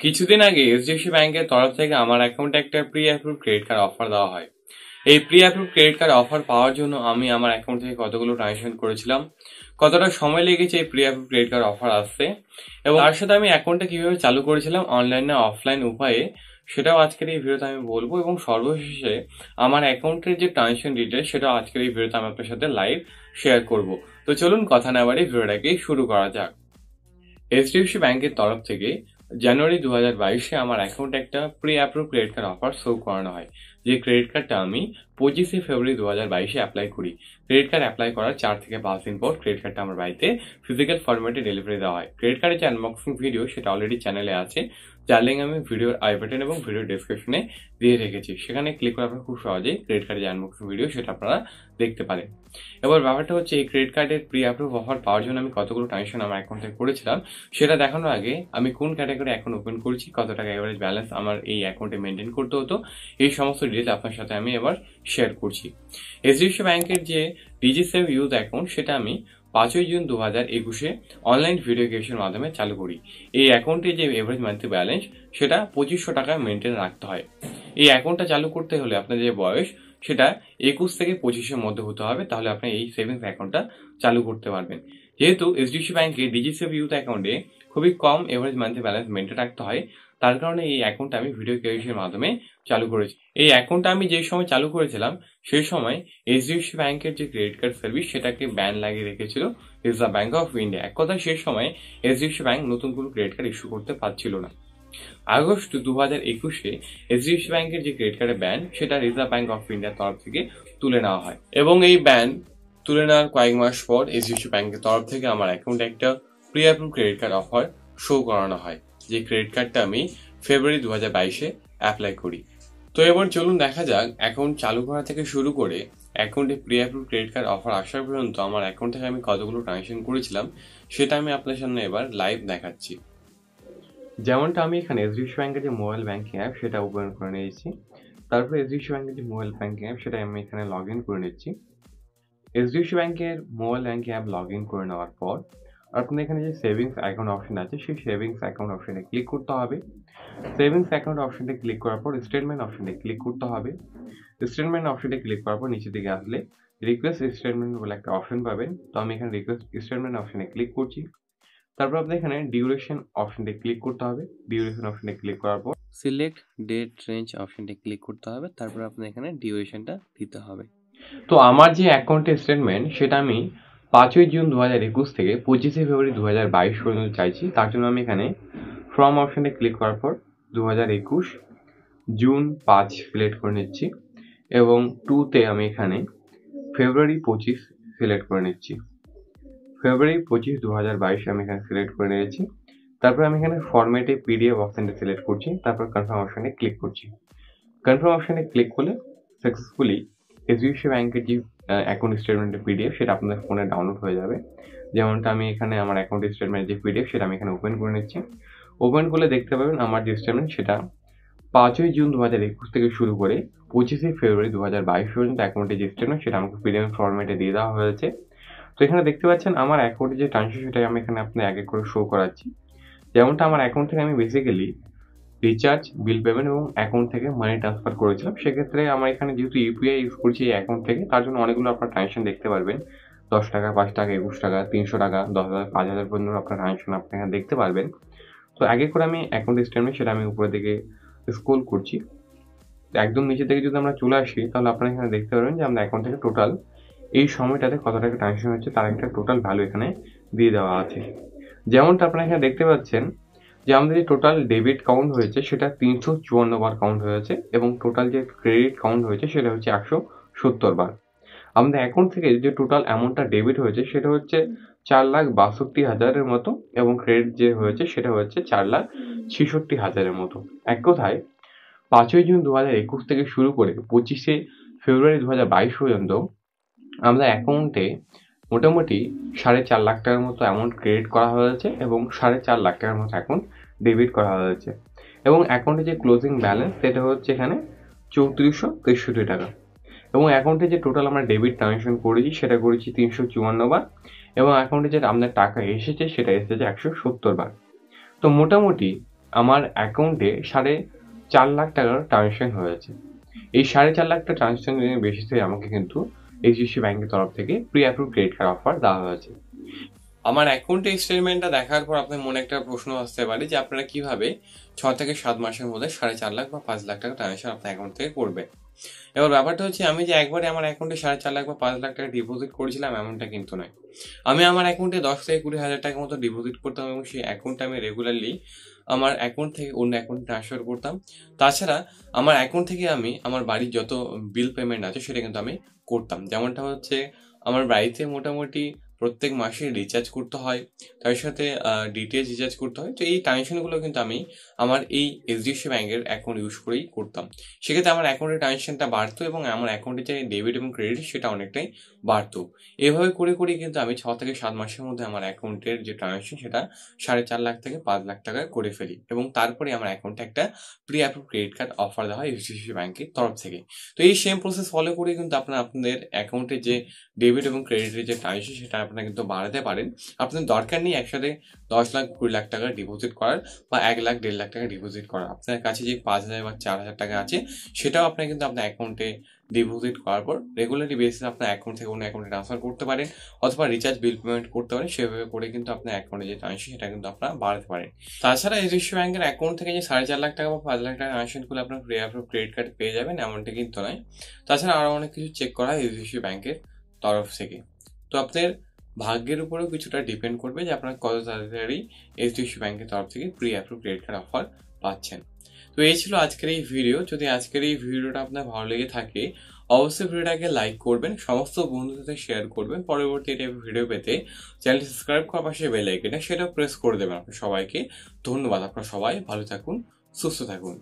কিছুদিন আগে এইচডিএফসি ব্যাংকের তরফ থেকে আমার অ্যাকাউন্টে একটা pre approve credit card offer দেওয়া হয়। এই pre approve credit card offer পাওয়ার জন্য আমি আমার অ্যাকাউন্ট থেকে কতগুলো ট্রানজাকশন করেছিলাম, কতটা সময় লেগেছে এই pre approve credit card offer আসতে, এবং তার সাথে আমি অ্যাকাউন্টটা কিভাবে চালু করেছিলাম অনলাইন না অফলাইন উপায়ে, সেটাও আজকের এই ভিডিওতে আমি বলবো। এবং সর্বশেষে আমার অ্যাকাউন্টের যে ট্রানজাকশন ডিটেলস সেটাও আজকের এই ভিডিওতে আমি আপনার সাথে লাইভ শেয়ার করব। তো চলুন কথা না বাড়িয়ে ভিডিওটাকে শুরু করা যাক। এইচডিএফসি ব্যাংকের তরফ থেকে জানুয়ারি 2022-এ আমার অ্যাকাউন্টে একটা pre approve credit card offer show করানো হয়। যে ক্রেডিট কার্ডটা আমি 25শে ফেব্রুয়ারি 2022-এ অ্যাপ্লাই করি। ক্রেডিট কার্ড অ্যাপ্লাই করার 4 থেকে 5 দিন পর ক্রেডিট কার্ডটা আমার বাড়িতে ফিজিক্যাল ফরম্যাটে ডেলিভারি দেওয়া হয়। ক্রেডিট কার্ডের যে আনবক্সিং ভিডিও সেটা অলরেডি চ্যানেলে আছে, যার লিঙ্ক আমি ভিডিওর আই বাটন এবং ভিডিও ডেসক্রিপশনে দিয়ে রেখেছি। সেখানে ক্লিক করে আপনারা খুব সহজেই ক্রেডিট কার্ডের যে আনবক্সিং ভিডিও সেটা আপনারা দেখতে পারেন। এবার ব্যাপারটা হচ্ছে, এই ক্রেডিট কার্ডের প্রি অ্যাপ্রুভ অফার পাওয়ার জন্য আমি কতগুলো ট্রানজাকশন আমার অ্যাকাউন্ট থেকে করেছিলাম সেটা দেখানোর আগে আমি কোন ক্যাটাগরি অ্যাকাউন্ট ওপেন করেছি, কত টাকা এভারেজ ব্যালেন্স আমার এই অ্যাকাউন্টে মেনটেন করতে হতো, এই সমস্ত ডিটেলস আপনার সাথে আমি এবার শেয়ার করছি। এইচডিএফসি ব্যাংকের যে ডিজিসেভ ইউথ অ্যাকাউন্ট সেটা আমি 5ই জুন 2021-এ অনলাইন ভেরিফিকেশনের মাধ্যমে চালু করি। এই অ্যাকাউন্টে যে এভারেজ মান্থলি ব্যালেন্স সেটা 2500 টাকা মেনটেন রাখতে হয়। এই অ্যাকাউন্টটা চালু করতে হলে আপনার যে বয়স সেটা 21 থেকে 25-এর মধ্যে হতে হবে, তাহলে আপনি এই সেভিংস অ্যাকাউন্টটা চালু করতে পারবেন। যেহেতু এইচডিএফসি ব্যাংকে ডিজিসেভ ইউথ অ্যাকাউন্টে খুবই কম এভারেজ মান্থলি ব্যালেন্স মেনটেন রাখতে হয়, তার কারণে এই অ্যাকাউন্টটা আমি ভিডিও কেওয়াইসির মাধ্যমে চালু করেছি। এই অ্যাকাউন্টটা আমি যে সময় চালু করেছিলাম সেই সময় এইচডিএফসি ব্যাংকের যে ক্রেডিট কার্ড সার্ভিস সেটাকে ব্যান লাগিয়ে রেখেছিল রিজার্ভ ব্যাংক অফ ইন্ডিয়া। এক কথায় সেই সময় এইচডিএফসি ব্যাংক নতুন কোনো ক্রেডিট কার্ড ইস্যু করতে পারছিল না। আগস্ট 2021-এ এইচডিএফসি ব্যাংকের যে ক্রেডিট কার্ডের ব্যান সেটা রিজার্ভ ব্যাংক অফ ইন্ডিয়ার তরফ থেকে তুলে নেওয়া হয়, এবং এই ব্যান তুলে নেওয়ার কয়েক মাস পর এইচডিএফসি ব্যাংকের তরফ থেকে আমার অ্যাকাউন্টে একটা pre approve credit card offer show করানো হয়। যে ক্রেডিট কার্ডটা আমি ফেব্রুয়ারি 2022-এ অ্যাপ্লাই করি। তো এবার চলুন দেখা যাক অ্যাকাউন্ট চালু করা থেকে শুরু করে অ্যাকাউন্টে pre approve credit card offer আসার পর্যন্ত আমার অ্যাকাউন্ট থেকে আমি কতগুলো ট্রানজাকশন করেছিলাম সেটা আমি আপনার সামনে এবার লাইভ দেখাচ্ছি। যেমনটা আমি এখানে এইচডিএফসি ব্যাংকের যে মোবাইল ব্যাংকিং অ্যাপ সেটা ওপেন করে নিয়েছি। তারপর এইচডিএফসি ব্যাংকের যে মোবাইল ব্যাংকিং অ্যাপ সেটা আমি এখানে লগ ইন করে নিচ্ছি। এইচডিএফসি ব্যাংকের mobile banking app log in করে নেওয়ার পর আপনার এখানে যে সেভিংস অ্যাকাউন্ট অপশন আছে সেই সেভিংস অ্যাকাউন্ট অপশনে ক্লিক করতে হবে। সেভিংস অ্যাকাউন্ট অপশনটা ক্লিক করার পর স্টেটমেন্ট অপশনে ক্লিক করতে হবে। স্টেটমেন্ট অপশনে ক্লিক করার পর নিচের দিকে আসলে রিকোয়েস্ট স্টেটমেন্ট বলে একটা অপশন পাবেন। তো আমি এখানে রিকোয়েস্ট স্টেটমেন্ট অপশনে ক্লিক করছি। তারপর আপনি এখানে ডিউরেশন অপশনটা ক্লিক করতে হবে। ডিউরেশন অপশনে ক্লিক করার পর সিলেক্ট ডেট রেঞ্জ অপশনটা ক্লিক করতে হবে। তারপর আপনি এখানে ডিউরেশনটা দিতে হবে। তো আমার যে অ্যাকাউন্টের স্টেটমেন্ট সেটা আমি 5ই জুন 2021 থেকে 25শে ফেব্রুয়ারি 2022 পর্যন্ত চাইছি। তার জন্য আমি এখানে ফ্রম অপশনে ক্লিক করার পর 2021 জুন 5 সিলেক্ট করে নিচ্ছি, এবং 2তে আমি এখানে ফেব্রুয়ারি 25 সিলেক্ট করে নিচ্ছি। ফেব্রুয়ারি 25, 2022 আমি এখানে সিলেক্ট করে নিয়েছি। তারপর আমি এখানে ফরম্যাটে পিডিএফ অপশনটা সিলেক্ট করছি। তারপর কনফার্ম অপশনে ক্লিক করছি। কনফার্ম অপশনে ক্লিক করলে সাকসেসফুলি এইচডিএফসি ব্যাংকের যে অ্যাকাউন্ট স্টেটমেন্টের পিডিএফ সেটা আপনাদের ফোনে ডাউনলোড হয়ে যাবে। যেমনটা আমি এখানে আমার অ্যাকাউন্ট স্টেটমেন্টের যে পিডিএফ সেটা আমি এখানে ওপেন করে নিচ্ছি। ওপেন করলে দেখতে পাবেন আমার যে স্টেটমেন্ট সেটা 5ই জুন 2021 থেকে শুরু করে 25শে ফেব্রুয়ারি 2022 পর্যন্ত অ্যাকাউন্টের যে স্টেটমেন্ট সেটা আমাকে পিডিএফ ফরম্যাটে দিয়ে দেওয়া হয়েছে। তো এখানে দেখতে পাচ্ছেন আমার অ্যাকাউন্টে যে ট্রানজাকশন সেটাই আমি এখানে আপনাদের এক এক করে শো করাচ্ছি। যেমনটা আমার অ্যাকাউন্ট থেকে আমি বেসিক্যালি রিচার্জ, বিল পেমেন্ট এবং অ্যাকাউন্ট থেকে মানি ট্রান্সফার করেছিলাম। সেক্ষেত্রে আমার এখানে যেহেতু ইউপিআই ইউজ করছি এই অ্যাকাউন্ট থেকে, তার জন্য অনেকগুলো আপনার ট্রানজাকশন দেখতে পারবেন। 10 টাকা, 5 টাকা, 21 টাকা, 300 টাকা, 10,000, 5,000 পর্যন্ত আপনার ট্রানজাকশন আপনি এখানে দেখতে পারবেন। তো আগে করে আমি অ্যাকাউন্ট স্টেটমেন্ট সেটা আমি উপরের দিকে স্ক্রল করছি। একদম নিচের দিকে যদি আমরা চলে আসি তাহলে আপনারা এখানে দেখতে পারবেন যে আমরা অ্যাকাউন্ট থেকে টোটাল এই সময়টাতে কত টাকা ট্রানজাকশন হচ্ছে তার একটা টোটাল ভ্যালু এখানে দিয়ে দেওয়া আছে। যেমনটা আপনারা এখানে দেখতে পাচ্ছেন যে আমাদের যে টোটাল ডেবিট কাউন্ট হয়েছে সেটা 354 বার কাউন্ট হয়েছে, এবং টোটাল যে ক্রেডিট কাউন্ট হয়েছে সেটা হচ্ছে 170 বার। আমাদের অ্যাকাউন্ট থেকে যে টোটাল অ্যামাউন্টটা ডেবিট হয়েছে সেটা হচ্ছে 4,62,000-এর মতো, এবং ক্রেডিট যে হয়েছে সেটা হচ্ছে 4,66,000-এর মতো। এক কথায় 5ই জুন 2021 থেকে শুরু করে 25শে ফেব্রুয়ারি 2022 পর্যন্ত আমরা অ্যাকাউন্টে মোটামুটি 4.5 লাখ টাকার মতো অ্যামাউন্ট ক্রেডিট করা হয়েছে, এবং 4.5 লাখ টাকার মতো অ্যাকাউন্ট ডেবিট করা হয়েছে, এবং অ্যাকাউন্টে যে ক্লোজিং ব্যালেন্স সেটা হচ্ছে এখানে 3463 টাকা, এবং অ্যাকাউন্টে যে টোটাল আমরা ডেবিট ট্রানজাকশন করেছি সেটা করেছি 354 বার, এবং অ্যাকাউন্টে যে আপনার টাকা এসেছে সেটা এসেছে 170 বার। তো মোটামুটি আমার অ্যাকাউন্টে 4.5 লাখ টাকার ট্রানজাকশন হয়েছে। এই 4.5 লাখ টাকা ট্রানজাকশনের বেসিসে আমাকে কিন্তু এইচডিএফসি ব্যাংকের তরফ থেকে pre approve credit card offer দেওয়া হয়েছে। আমার অ্যাকাউন্টের স্টেটমেন্টটা দেখার পর আপনার মনে একটা প্রশ্ন আসতে পারে যে আপনারা কিভাবে 6 থেকে 7 মাসের মধ্যে 4.5 লাখ বা 5 লাখ টাকা ট্রানজাকশন আপনার অ্যাকাউন্ট থেকে করবে। এবার ব্যাপারটা হচ্ছে আমি যে একবারে আমার অ্যাকাউন্টে 4.5 লাখ বা 5 লাখ টাকা ডিপোজিট করেছিলাম এমনটা কিন্তু নয়। আমি আমার অ্যাকাউন্টে 10 থেকে 20 হাজার টাকার মতো ডিপোজিট করতাম এবং সেই অ্যাকাউন্টে আমি রেগুলারলি আমার অ্যাকাউন্ট থেকে অন্য অ্যাকাউন্টে ট্রান্সফার করতাম। তাছাড়া আমার অ্যাকাউন্ট থেকে আমি আমার বাড়ির যত বিল পেমেন্ট আছে সেটা কিন্তু আমি করতাম। যেমনটা হচ্ছে আমার বাড়িতে মোটামুটি প্রত্যেক মাসে রিচার্জ করতে হয়, তার সাথে ডিটিএইচ রিচার্জ করতে হয়। তো এই ট্রানজাকশনগুলো কিন্তু আমি আমার এই এইচডিএফসি ব্যাংকের অ্যাকাউন্ট ইউজ করেই করতাম। সেক্ষেত্রে আমার অ্যাকাউন্টের ট্রানজাকশনটা বাড়তো এবং আমার অ্যাকাউন্টে যে ডেবিট এবং ক্রেডিট সেটা অনেকটাই বাড়তো। এভাবে করে করেই কিন্তু আমি 6 থেকে 7 মাসের মধ্যে আমার অ্যাকাউন্টের যে ট্রানজাকশন সেটা 4.5 লাখ থেকে 5 লাখ টাকা করে ফেলি এবং তারপরে আমার অ্যাকাউন্টে একটা pre approve credit card offer দেওয়া হয় এইচডিএফসি ব্যাংকের তরফ থেকে। তো এই সেম প্রসেস ফলো করে কিন্তু আপনারা আপনাদের অ্যাকাউন্টে যে ডেবিট এবং ক্রেডিটের যে ট্রানজাকশন সেটা আপনারা কিন্তু বাড়াতে পারেন। আপনার দরকার নেই একসাথে 10 লাখ 20 লাখ টাকা ডিপোজিট করার বা 1 লাখ 1.5 লাখ টাকা ডিপোজিট করার। আপনার কাছে যে 5,000 বা 4,000 টাকা আছে সেটাও আপনি কিন্তু আপনার অ্যাকাউন্টে ডিপোজিট করার পর রেগুলারলি বেসিসে আপনার অ্যাকাউন্ট থেকে অন্য অ্যাকাউন্টে ট্রান্সফার করতে পারেন অথবা রিচার্জ বিল পেমেন্ট করতে পারেন। সেভাবে করে কিন্তু আপনার অ্যাকাউন্টে যে ট্রানজাকশন সেটা কিন্তু আপনারা বাড়াতে পারেন। তাছাড়া এইচডিএফসি ব্যাংকের অ্যাকাউন্ট থেকে যে 4.5 লাখ টাকা বা 5 লাখ টাকা ট্রানজাকশন করলে আপনার প্রি অ্যাপ্রুভ ক্রেডিট কার্ড পেয়ে যাবেন এমনটা কিন্তু নয়। তাছাড়া আরও অনেক কিছু চেক করা হয় এইচডিএফসি ব্যাংকের তরফ থেকে। তো আপনার ভাগ্যের উপরেও কিছুটা ডিপেন্ড করবে যে আপনার কত তাড়াতাড়ি এইচডিএফসি ব্যাংকের তরফ থেকে pre approve credit card offer পাচ্ছেন। তো এই ছিল আজকের এই ভিডিও। যদি আজকের এই ভিডিওটা আপনার ভালো লেগে থাকে অবশ্যই ভিডিওটাকে লাইক করবেন, সমস্ত বন্ধুদের সাথে শেয়ার করবেন। পরবর্তী টাইপের ভিডিও পেতে চ্যানেলটি সাবস্ক্রাইব করার পাশে বেল আইকনটা সেটাও প্রেস করে দেবেন। আপনার সবাইকে ধন্যবাদ। আপনারা সবাই ভালো থাকুন, সুস্থ থাকুন।